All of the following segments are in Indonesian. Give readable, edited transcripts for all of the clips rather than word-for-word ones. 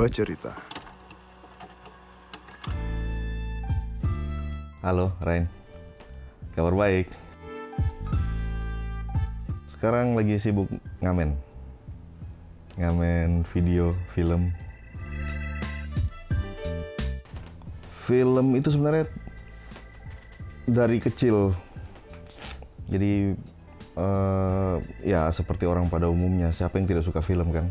Bercerita. Halo, Rain. Kabar baik. Sekarang lagi sibuk ngamen video, film. Film itu sebenarnya dari kecil. Jadi ya seperti orang pada umumnya, siapa yang tidak suka film kan?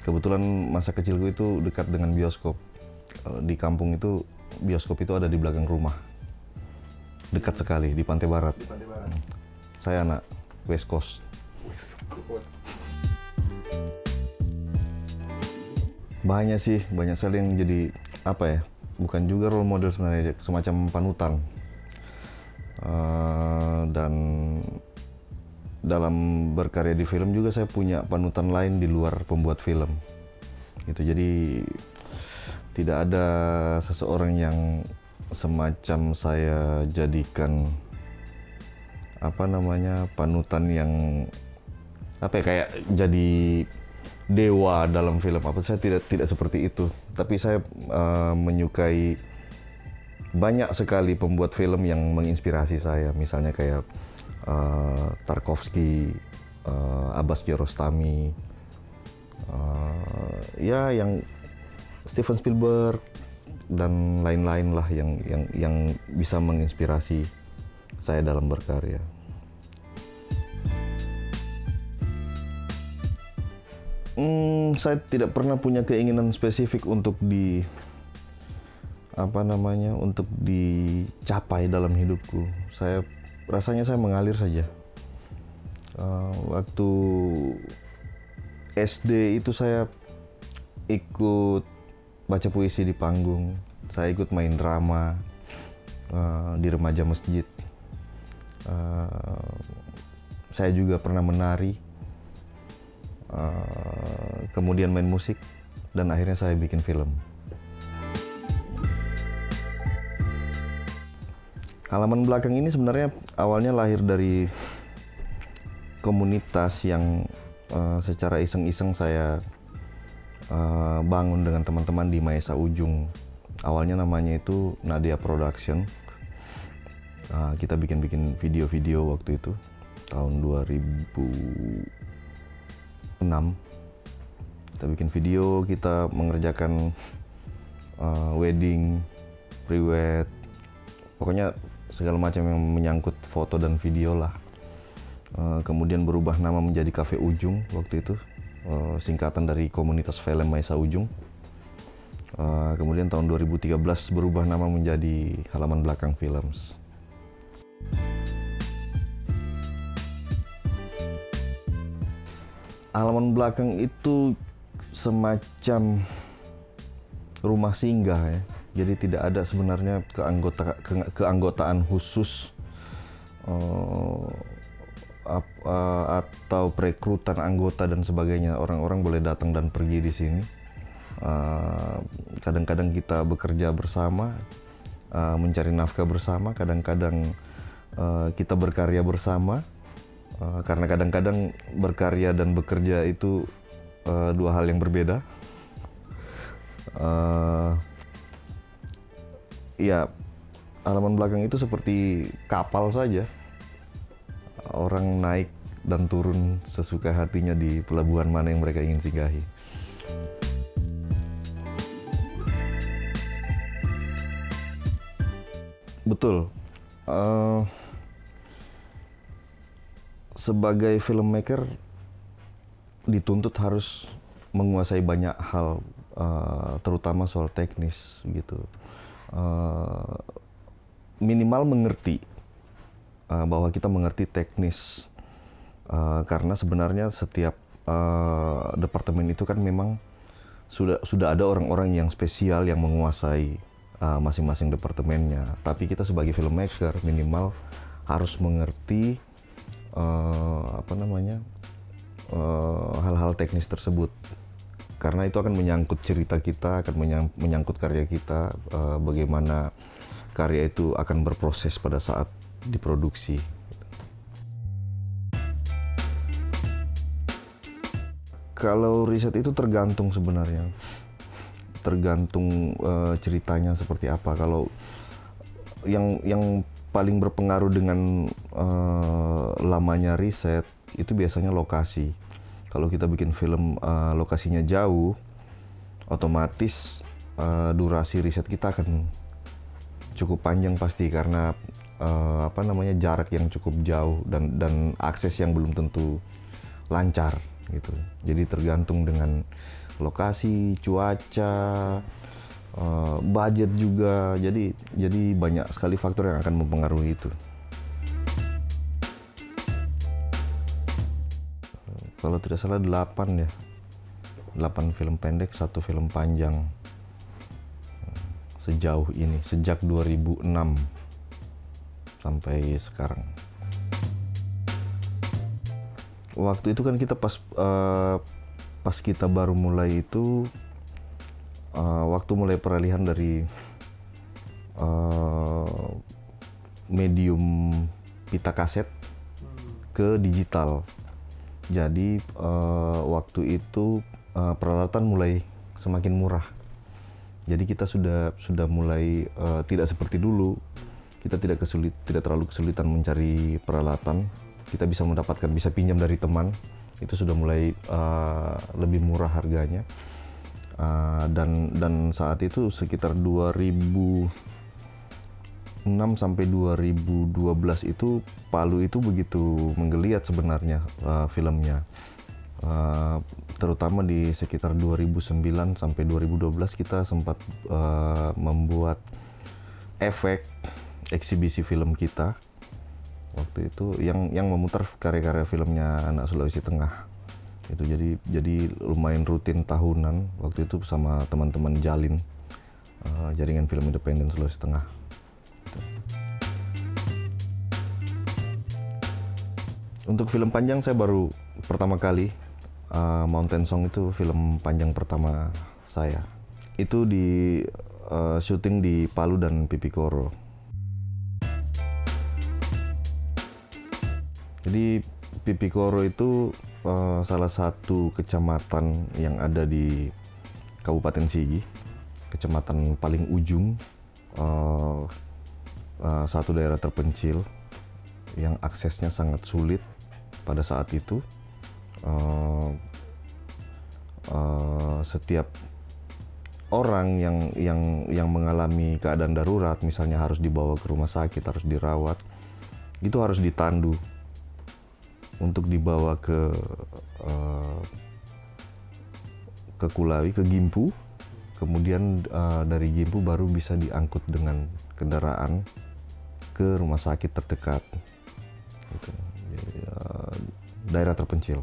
Kebetulan masa kecilku itu dekat dengan bioskop. Di kampung itu bioskop itu ada di belakang rumah, dekat sekali di Pantai Barat. Saya anak West Coast. Banyak sekali yang jadi apa ya? Bukan juga role model sebenarnya, semacam panutan. Dan dalam berkarya di film juga saya punya panutan lain di luar pembuat film. Gitu. Jadi tidak ada seseorang yang semacam saya jadikan panutan yang kayak jadi dewa dalam film. Saya tidak seperti itu. Tapi saya menyukai banyak sekali pembuat film yang menginspirasi saya. Misalnya kayak Tarkovsky, Abbas Kiarostami, yang Steven Spielberg dan lain-lain lah yang bisa menginspirasi saya dalam berkarya. Saya tidak pernah punya keinginan spesifik untuk untuk dicapai dalam hidupku. Rasanya saya mengalir saja. Waktu SD itu saya ikut baca puisi di panggung, saya ikut main drama di remaja masjid. Saya juga pernah menari, kemudian main musik, dan akhirnya saya bikin film. Halaman belakang ini sebenarnya awalnya lahir dari komunitas yang secara iseng-iseng saya bangun dengan teman-teman di Maesa Ujung. Awalnya namanya itu Nadia Production. Kita bikin video-video waktu itu tahun 2006. Kita bikin video, kita mengerjakan wedding, pre-wed, pokoknya segala macam yang menyangkut foto dan video lah. Kemudian berubah nama menjadi Cafe Ujung waktu itu, singkatan dari komunitas film Maesa Ujung. Kemudian tahun 2013 berubah nama menjadi Halaman Belakang Films. Halaman belakang itu semacam rumah singgah ya. Jadi tidak ada sebenarnya keanggotaan khusus atau perekrutan anggota dan sebagainya. Orang-orang boleh datang dan pergi di sini. Kadang-kadang kita bekerja bersama, mencari nafkah bersama. Kadang-kadang kita berkarya bersama. Karena kadang-kadang berkarya dan bekerja itu dua hal yang berbeda. Halaman belakang itu seperti kapal saja. Orang naik dan turun sesuka hatinya di pelabuhan mana yang mereka ingin singgahi. Betul. Sebagai filmmaker dituntut harus menguasai banyak hal, terutama soal teknis gitu. Minimal mengerti bahwa kita mengerti teknis, karena sebenarnya setiap departemen itu kan memang sudah ada orang-orang yang spesial yang menguasai masing-masing departemennya. Tapi kita sebagai filmmaker minimal harus mengerti hal-hal teknis tersebut, karena itu akan menyangkut cerita kita, akan menyangkut karya kita, bagaimana karya itu akan berproses pada saat diproduksi. Kalau riset itu tergantung sebenarnya, tergantung ceritanya seperti apa. Kalau yang paling berpengaruh dengan lamanya riset itu biasanya lokasi. Kalau kita bikin film lokasinya jauh, otomatis durasi riset kita akan cukup panjang pasti, karena jarak yang cukup jauh dan akses yang belum tentu lancar gitu. Jadi tergantung dengan lokasi, cuaca, budget juga. Jadi banyak sekali faktor yang akan mempengaruhi itu. Kalau tidak salah 8 ya. 8 film pendek, 1 film panjang. Sejauh ini, sejak 2006 sampai sekarang. Waktu itu kan kita pas kita baru mulai itu, waktu mulai peralihan dari medium pita kaset ke digital. Jadi waktu itu peralatan mulai semakin murah. Jadi kita sudah mulai tidak seperti dulu. Kita tidak terlalu kesulitan mencari peralatan. Kita bisa pinjam dari teman. Itu sudah mulai lebih murah harganya. Dan saat itu sekitar 2006 sampai 2012 itu Palu itu begitu menggeliat sebenarnya filmnya. Terutama di sekitar 2009 sampai 2012 kita sempat membuat efek eksibisi film kita waktu itu yang memutar karya-karya filmnya anak Sulawesi Tengah. Itu jadi lumayan rutin tahunan waktu itu sama teman-teman Jalin, jaringan film independen Sulawesi Tengah. Untuk film panjang saya baru pertama kali, Mountain Song itu film panjang pertama saya. Itu di syuting di Palu dan Pipikoro. Jadi Pipikoro itu salah satu kecamatan yang ada di Kabupaten Sigi, kecamatan paling ujung, satu daerah terpencil yang aksesnya sangat sulit pada saat itu. Setiap orang yang mengalami keadaan darurat, misalnya harus dibawa ke rumah sakit, harus dirawat, itu harus ditandu untuk dibawa ke Kulawi, ke Gimpu. Kemudian dari Gimpu baru bisa diangkut dengan kendaraan ke rumah sakit terdekat. Gitu. Daerah terpencil.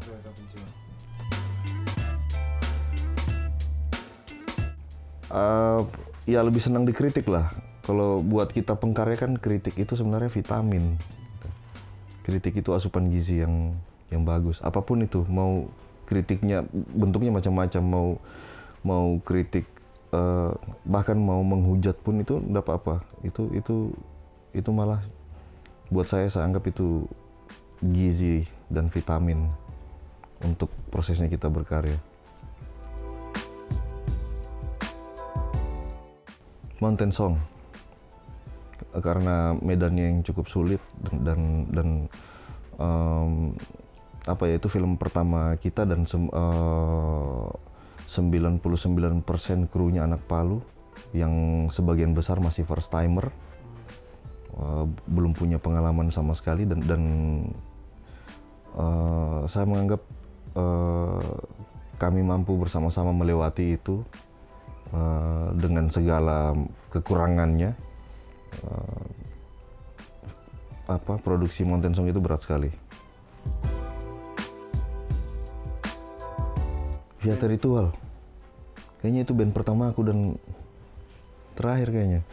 Ya lebih senang dikritik lah. Kalau buat kita pengkarya kan kritik itu sebenarnya vitamin. Kritik itu asupan gizi yang bagus. Apapun itu, mau kritiknya bentuknya macam-macam, mau kritik bahkan mau menghujat pun itu enggak apa-apa. Itu malah buat saya anggap itu gizi dan vitamin untuk prosesnya kita berkarya. Mountain Song karena medannya yang cukup sulit dan itu film pertama kita dan 99% krunya anak Palu yang sebagian besar masih first timer, belum punya pengalaman sama sekali dan saya menganggap kami mampu bersama-sama melewati itu dengan segala kekurangannya. Produksi Mountain Song itu berat sekali. Via Ritual, kayaknya itu band pertama aku dan terakhir kayaknya.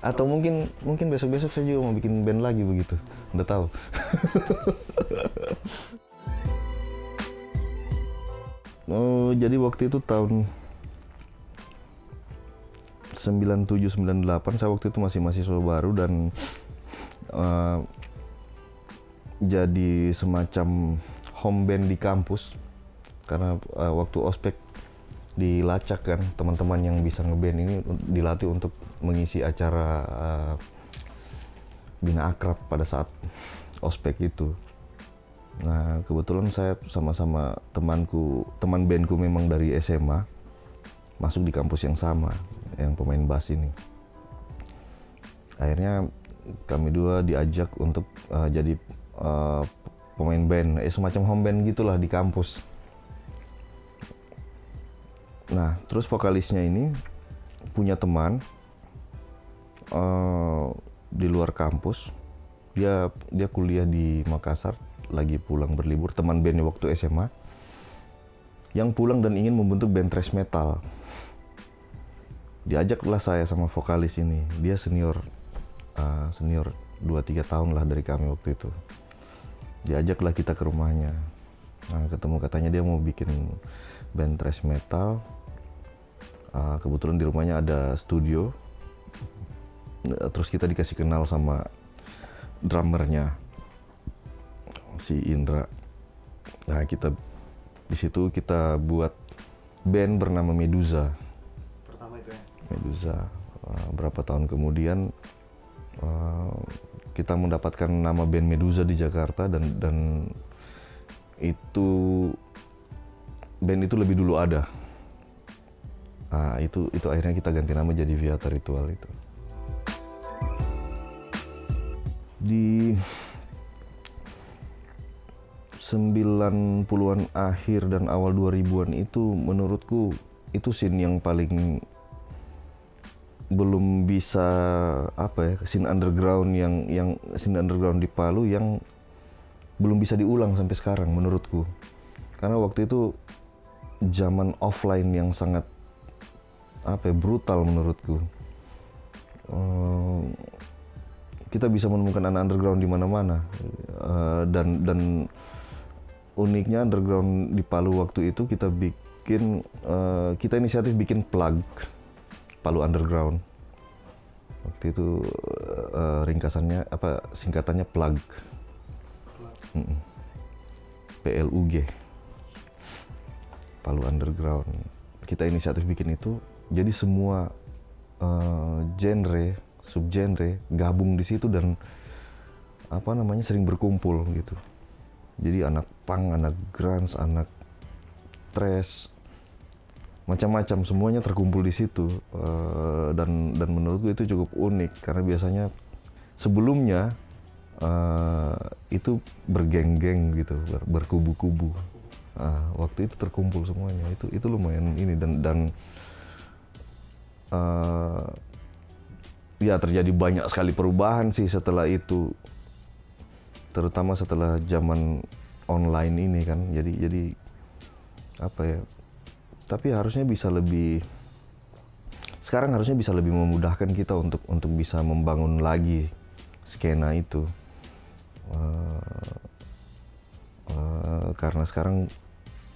Atau mungkin besok-besok saya juga mau bikin band lagi begitu, udah tahu. Jadi waktu itu tahun 97-98, saya waktu itu masih mahasiswa baru dan jadi semacam home band di kampus. Karena waktu ospek dilacak kan, teman-teman yang bisa ngeband ini dilatih untuk mengisi acara Bina Akrab pada saat ospek itu. Nah, kebetulan saya sama-sama teman bandku memang dari SMA, masuk di kampus yang sama, yang pemain bass ini. Akhirnya kami dua diajak untuk jadi pemain band, semacam home band gitulah di kampus. Nah, terus vokalisnya ini punya teman di luar kampus. Dia kuliah di Makassar, lagi pulang berlibur, teman bandnya waktu SMA, yang pulang dan ingin membentuk band thrash metal. Diajaklah saya sama vokalis ini. Dia senior 2-3 tahun lah dari kami waktu itu. Diajaklah kita ke rumahnya. Nah, ketemu, katanya dia mau bikin band thrash metal. Kebetulan di rumahnya ada studio. Terus kita dikasih kenal sama drummernya, si Indra. Nah, di situ kita buat band bernama Medusa. Pertama itu ya? Medusa. Berapa tahun kemudian kita mendapatkan nama band Medusa di Jakarta, dan itu band itu lebih dulu ada. Itu akhirnya kita ganti nama jadi Viata Ritual itu. Di 90-an akhir dan awal 2000-an itu menurutku itu scene yang paling belum bisa scene underground yang scene underground di Palu yang belum bisa diulang sampai sekarang menurutku. Karena waktu itu zaman offline yang sangat brutal menurutku. Kita bisa menemukan anak underground di mana-mana, dan uniknya underground di Palu waktu itu kita inisiatif bikin plug Palu Underground. Waktu itu singkatannya plug. PLUG, Palu Underground. Kita inisiatif bikin itu, jadi semua genre, subgenre gabung di situ dan sering berkumpul gitu. Jadi anak punk, anak grunge, anak thrash, macam-macam semuanya terkumpul di situ. Dan menurutku itu cukup unik karena biasanya sebelumnya itu bergeng-geng gitu, berkubu-kubu. Waktu itu terkumpul semuanya, itu lumayan ini, dan ya terjadi banyak sekali perubahan sih setelah itu, terutama setelah zaman online ini kan. Jadi tapi harusnya bisa lebih, sekarang harusnya bisa lebih memudahkan kita untuk bisa membangun lagi skena itu. Karena sekarang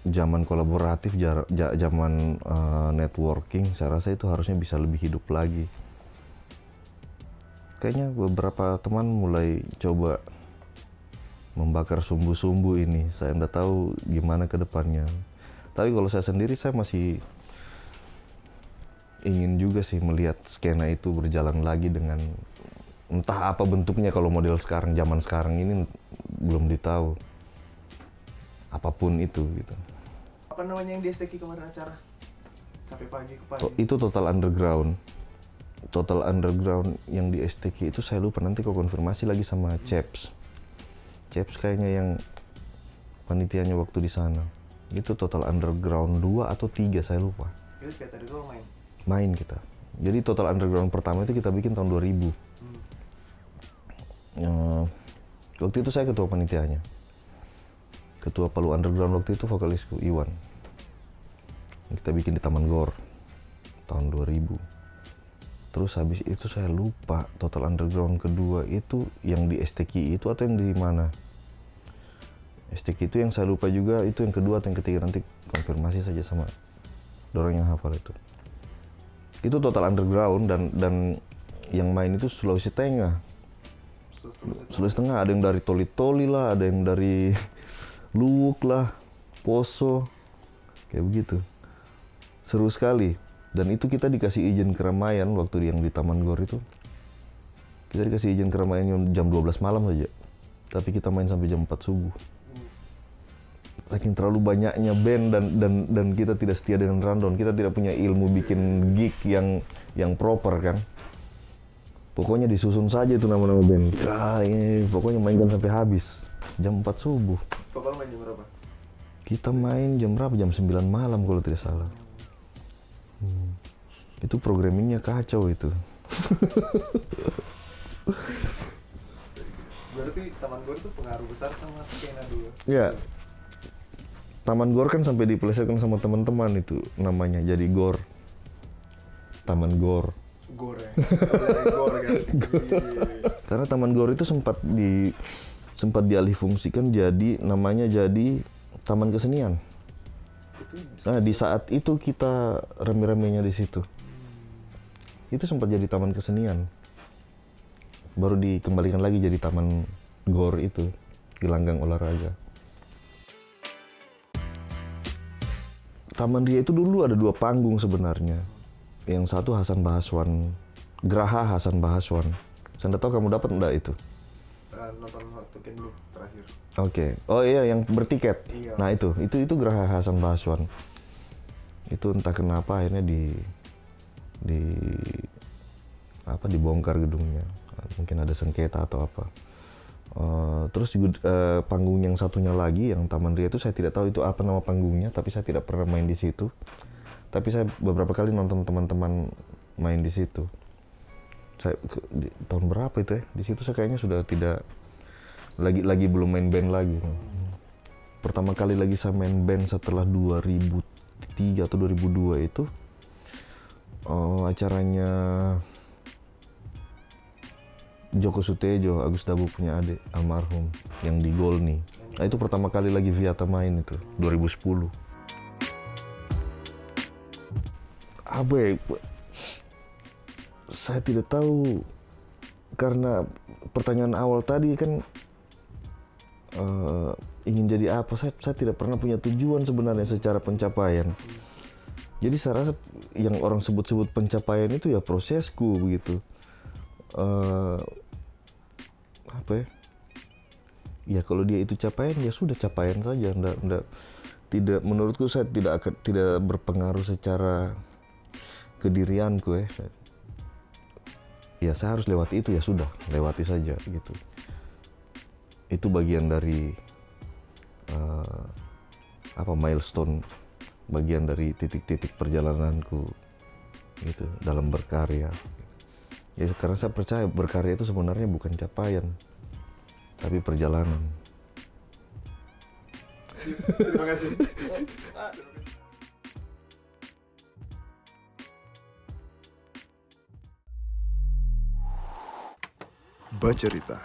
zaman kolaboratif, zaman networking, saya rasa itu harusnya bisa lebih hidup lagi. Kayaknya beberapa teman mulai coba membakar sumbu-sumbu ini. Saya nggak tahu gimana ke depannya. Tapi kalau saya sendiri, saya masih ingin juga sih melihat skena itu berjalan lagi dengan entah apa bentuknya. Kalau model sekarang, zaman sekarang ini belum ditahu. Apapun itu gitu. Apa namanya yang di STQ kemarin acara? Sampai pagi ke pagi. Itu Total Underground. Total Underground yang di STQ itu saya lupa, nanti kau konfirmasi lagi sama Chaps. Chaps kayaknya yang panitianya waktu di sana. Itu Total Underground 2 atau 3, saya lupa. Itu kayak tadi tuh main? Main kita. Jadi Total Underground pertama itu kita bikin tahun 2000. Waktu itu saya ketua panitianya. Ketua Palu Underground waktu itu vokalisku, Iwan. Kita bikin di Taman Gor tahun 2000. Terus habis itu saya lupa Total Underground kedua itu yang di STQ itu atau yang di mana. STQ itu yang saya lupa juga, itu yang kedua atau yang ketiga, nanti konfirmasi saja sama orang yang hafal itu. Itu Total Underground, dan yang main itu Sulawesi Tengah. Sulawesi Tengah ada yang dari Toli-Toli lah, ada yang dari Luwuk lah, Poso, kayak begitu. Seru sekali. Dan itu kita dikasih izin keramaian waktu yang di Taman Gor itu. Kita dikasih izin keramaian jam 12 malam saja. Tapi kita main sampai jam 4 subuh. Saking terlalu banyaknya band dan kita tidak setia dengan rundown. Kita tidak punya ilmu bikin gig yang proper kan. Pokoknya disusun saja itu nama-nama band. Ini pokoknya mainkan sampai habis. Jam 4 subuh. Total main jam berapa? Kita main jam berapa? Jam 9 malam kalau tidak salah. Itu programmingnya kacau itu. Berarti Taman Gor itu pengaruh besar sama skena dulu? Ya. Taman Gor kan sampai dipelesetkan sama teman-teman itu namanya. Jadi Gor. Taman Gor. Gor ya? Dari Gor kan? Karena Taman Gor itu sempat dialihfungsikan jadi namanya jadi Taman Kesenian. Nah, di saat itu kita rame-ramenya di situ. Itu sempat jadi Taman Kesenian. Baru dikembalikan lagi jadi Taman Gor itu, gelanggang olahraga. Taman Ria itu dulu ada 2 panggung sebenarnya. Yang satu Hasan Bahaswan, Geraha Hasan Bahaswan. Saya tidak tahu kamu dapat enggak itu? Nonton waktu Kenlu terakhir. Oke. Oh iya, yang bertiket. Iya. Nah itu Geraha Hasan Bahaswan. Itu entah kenapa akhirnya dibongkar gedungnya. Mungkin ada sengketa atau apa. Terus juga panggung yang satunya lagi yang Taman Ria itu saya tidak tahu itu apa nama panggungnya, tapi saya tidak pernah main di situ. Tapi saya beberapa kali nonton teman-teman main di situ. Tahun berapa itu ya? Di situ saya kayaknya sudah tidak lagi belum main band lagi. Pertama kali lagi saya main band setelah 2003 atau 2002 itu acaranya Joko Sutejo, Agus Dabu punya adik almarhum yang di Golni. Nah itu pertama kali lagi Viata main itu 2010. Apa ya? Saya tidak tahu karena pertanyaan awal tadi kan ingin jadi apa? Saya tidak pernah punya tujuan sebenarnya secara pencapaian. Jadi saya rasa yang orang sebut-sebut pencapaian itu ya prosesku begitu. Apa ya? Ya kalau dia itu capaian ya sudah capaian saja. Tidak menurutku saya tidak berpengaruh secara kedirianku ya. Ya saya harus lewati itu ya sudah lewati saja gitu. Itu bagian dari milestone, bagian dari titik-titik perjalananku gitu dalam berkarya. Ya karena saya percaya berkarya itu sebenarnya bukan capaian, tapi perjalanan. Terima kasih. Bacerita.